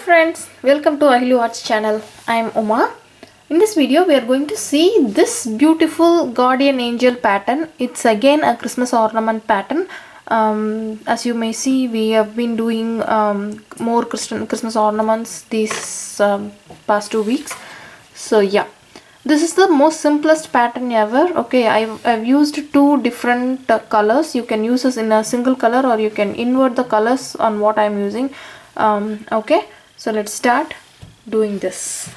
friends, welcome to AhiluArts channel. I am Uma. In this video we are going to see this beautiful guardian angel pattern. It's again a Christmas ornament pattern. As you may see, we have been doing more Christmas ornaments these past 2 weeks. So yeah, this is the most simplest pattern ever. Okay, I've used two different colors. You can use this in a single color or you can invert the colors on what I'm using. Okay, so let's start doing this.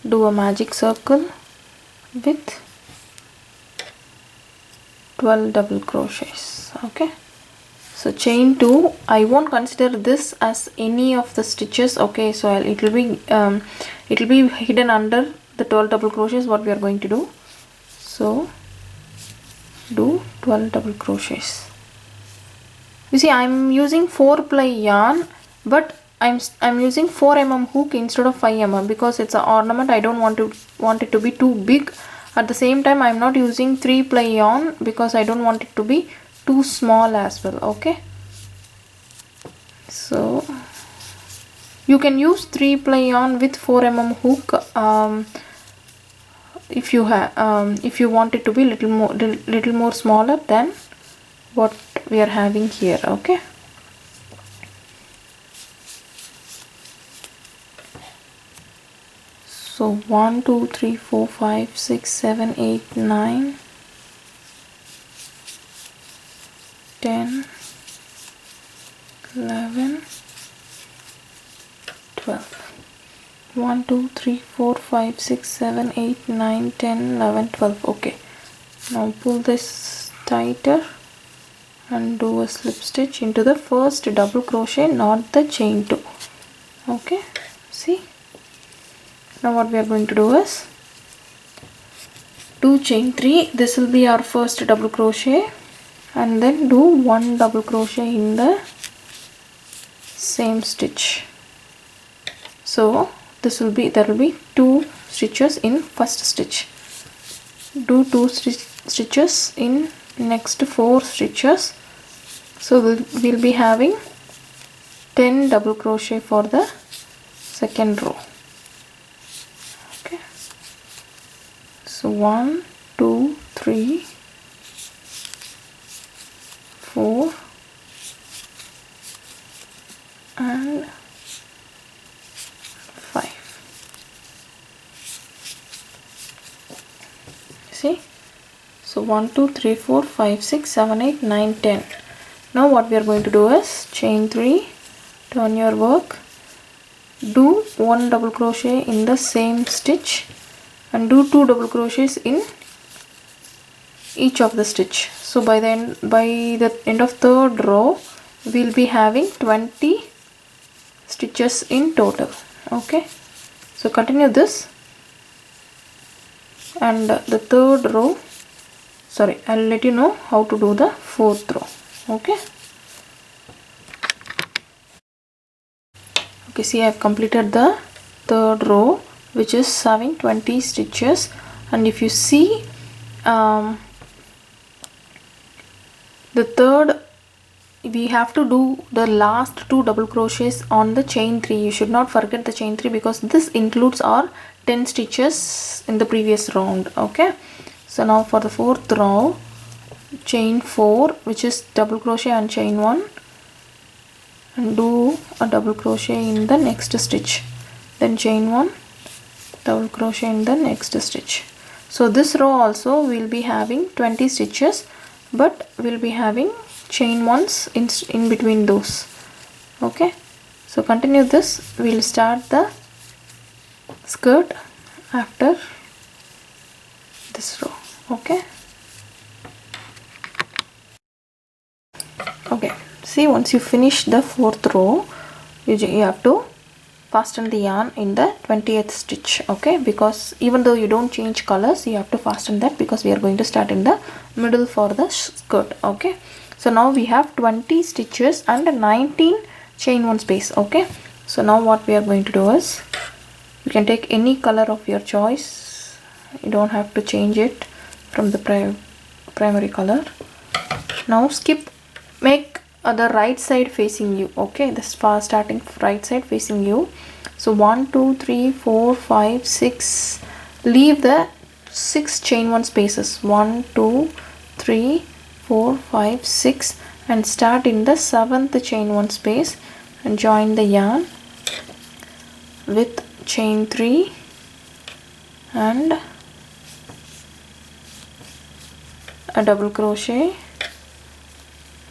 Do a magic circle with 12 double crochets. Okay, so chain 2. I won't consider this as any of the stitches. Okay, so it will be hidden under the 12 double crochets what we are going to do. So do 12 double crochets. You see, I'm using 4-ply yarn, but I'm using 4mm hook instead of 5mm because it's an ornament. I don't want it to be too big. At the same time, I'm not using 3-ply yarn because I don't want it to be too small as well. Okay, so you can use 3-ply yarn with 4mm hook if you want it to be little more smaller than what we are having here. Okay, so 1 2 3 4 5 6 7 8 9 10 11 12. 1 2 3 4 5 6 7 8 9 10 11 12. Okay, now pull this tighter and do a slip stitch into the first double crochet, not the chain 2. Okay, see, now what we are going to do is do chain 3. This will be our first double crochet, and then do 1 double crochet in the same stitch. So there will be 2 stitches in first stitch. Do 2 stitches in next 4 stitches. So we'll be having 10 double crochet for the second row. Okay, so 1 2 3 4 and 5. See, so 1 2 3 4 5 6 7 8 9 10. Now what we are going to do is chain 3, turn your work, do 1 double crochet in the same stitch and do 2 double crochets in each of the stitch. So by the end of third row we'll be having 20 stitches in total. Okay, so continue this, and the third row, sorry, I'll let you know how to do the fourth row. Okay, see, I've completed the third row, which is having 20 stitches, and if you see the third, we have to do the last 2 double crochets on the chain 3. You should not forget the chain 3 because this includes our 10 stitches in the previous round. Okay, so now for the fourth row, chain 4, which is double crochet and chain 1, and do a double crochet in the next stitch, then chain 1, double crochet in the next stitch. So this row also will be having 20 stitches, but we'll be having chain 1s in between those. Okay, so continue this. We'll start the skirt after this row. Okay, see, once you finish the fourth row, you have to fasten the yarn in the 20th stitch. Okay, because even though you don't change colors, you have to fasten that because we are going to start in the middle for the skirt. Okay, so now we have 20 stitches and 19 chain 1 space. Okay, so now what we are going to do is, you can take any color of your choice. You don't have to change it from the primary color. Now make the right side facing you. Okay, this starting right side facing you. So 1 2 3 4 5 6, leave the 6 chain 1 spaces, 1 2 3 4 5 6, and start in the 7th chain 1 space and join the yarn with chain 3 and a double crochet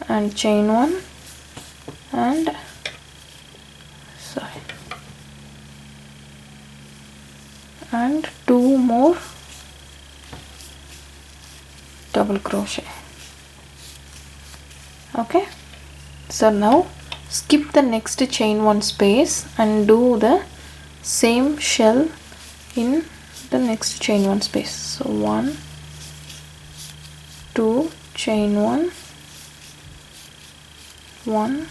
and chain 1 and and 2 more double crochet. Okay, so now skip the next chain 1 space and do the same shell in the next chain 1 space. So 1 2 chain 1 1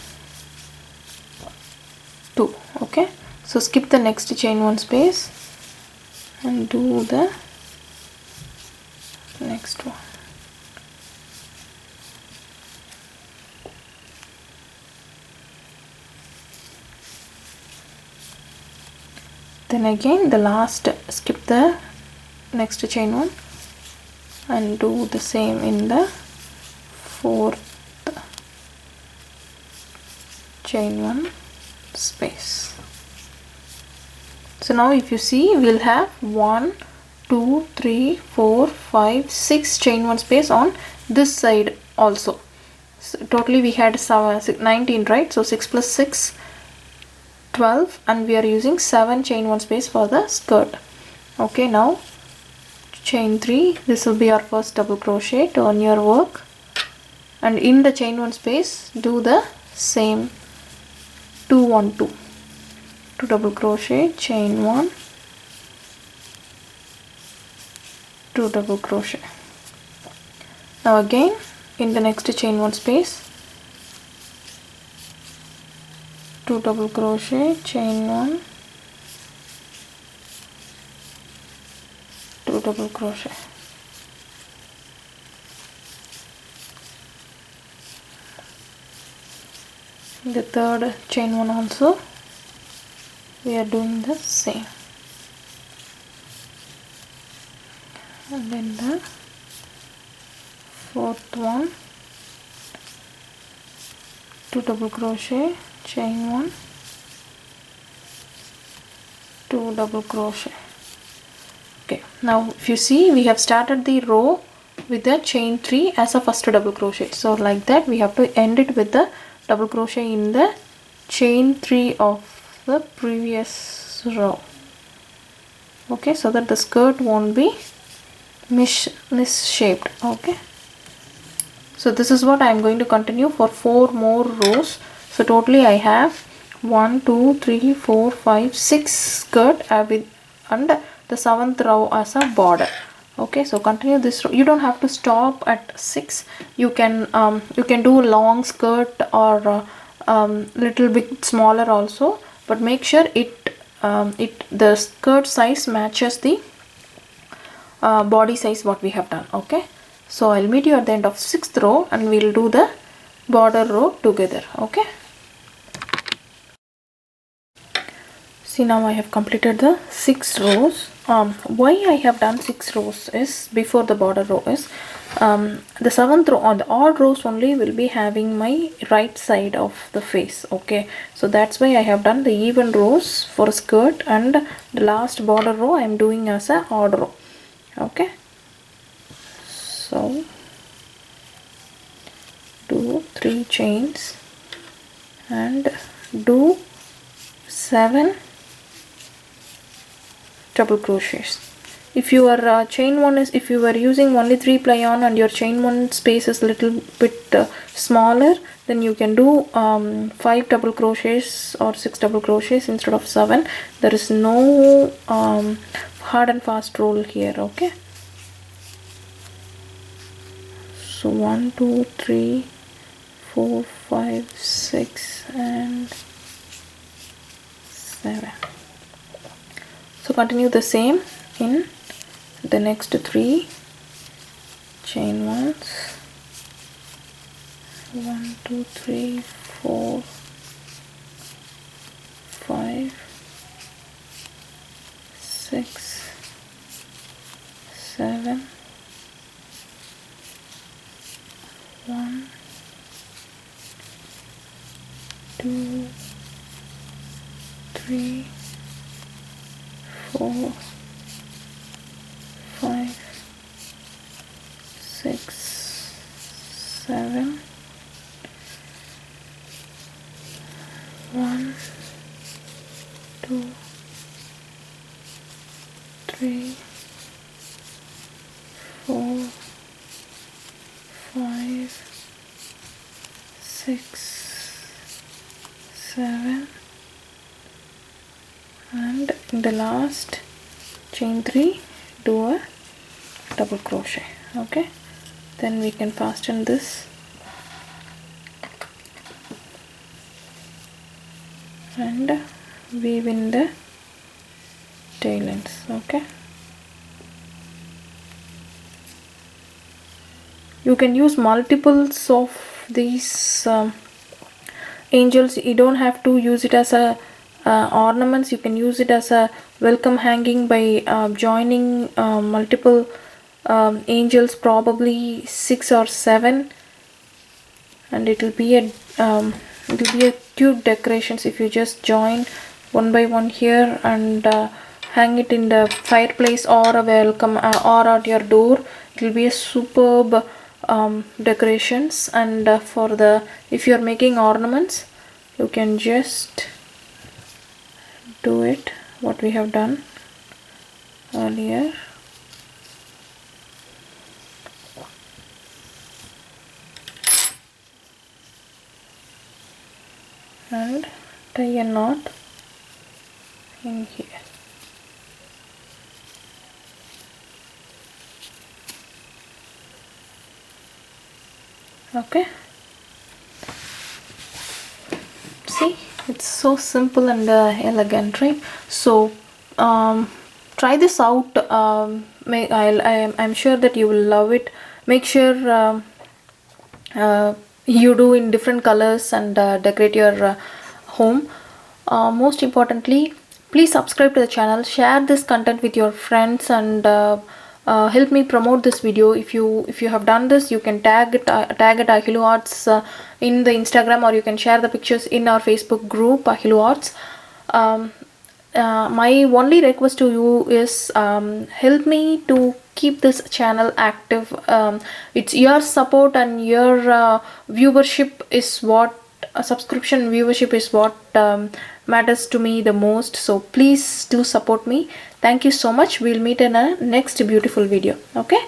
2. Okay, so skip the next chain 1 space and do the next one. Then again the last, skip the next chain 1 and do the same in the 4th chain 1 space. So now if you see, we'll have 1 2 3 4 5 6 chain 1 space on this side also. So totally we had 19, right? So 6 plus 6 12, and we are using 7 chain 1 space for the skirt. Okay, now chain 3, this will be our first double crochet. Turn your work and in the chain 1 space do the same 2 1 2 double crochet, chain 1, 2 double crochet. Now again in the next chain 1 space, 2 double crochet, chain 1, 2 double crochet. In the third chain 1 also we are doing the same, and then the fourth one, 2 double crochet, chain 1, 2 double crochet. Okay, now if you see, we have started the row with the chain 3 as a first double crochet. So like that we have to end it with the double crochet in the chain 3 of the previous row. Okay, so that the skirt won't be misshaped. Okay, so this is what I am going to continue for 4 more rows. So totally I have 1 2 3 4 5 6 skirt with and the 7th row as a border. Okay, so continue this row. You don't have to stop at 6. You can do long skirt or little bit smaller also, but make sure the skirt size matches the body size what we have done. Okay, so I'll meet you at the end of 6th row and we'll do the border row together. Okay, see, now I have completed the 6 rows. Why I have done 6 rows is, before the border row is, the 7th row on the odd rows only will be having my right side of the face. Okay, so that's why I have done the even rows for a skirt, and the last border row I am doing as a odd row. Okay, so do 3 chains and do 7 double crochets. If your chain 1 is, if you are using only 3 ply on and your chain 1 space is little bit smaller, then you can do 5 double crochets or 6 double crochets instead of 7. There is no hard and fast rule here. Okay, so 1 2 3 4 5 6 and 7. So continue the same in the next 3 chain 1s 1 2 3 4 5 6 7 1 2 3 4 5 6 7 1 2 3 4 5 6 7 and in the last chain 3 do a double crochet. Okay, then we can fasten this and weave in the tail ends. Okay, you can use multiples of these angels. You don't have to use it as a ornaments. You can use it as a welcome hanging by joining multiple angels, probably 6 or 7, and it will be a cute decorations if you just join one by one here and hang it in the fireplace or a welcome or at your door. It will be a superb decorations. And for the, if you are making ornaments, you can just do it what we have done earlier. And tie a knot in here. Okay, see, it's so simple and elegant, right? So try this out. I'm sure that you will love it. Make sure you do in different colors and decorate your home. Most importantly, please subscribe to the channel, share this content with your friends, and help me promote this video. If you have done this, you can tag it at AhiluArts in the Instagram, or you can share the pictures in our Facebook group AhiluArts. My only request to you is help me to keep this channel active. It's your support and your viewership is what, subscription viewership is what matters to me the most. So please do support me. Thank you so much. We'll meet in a next beautiful video. Okay.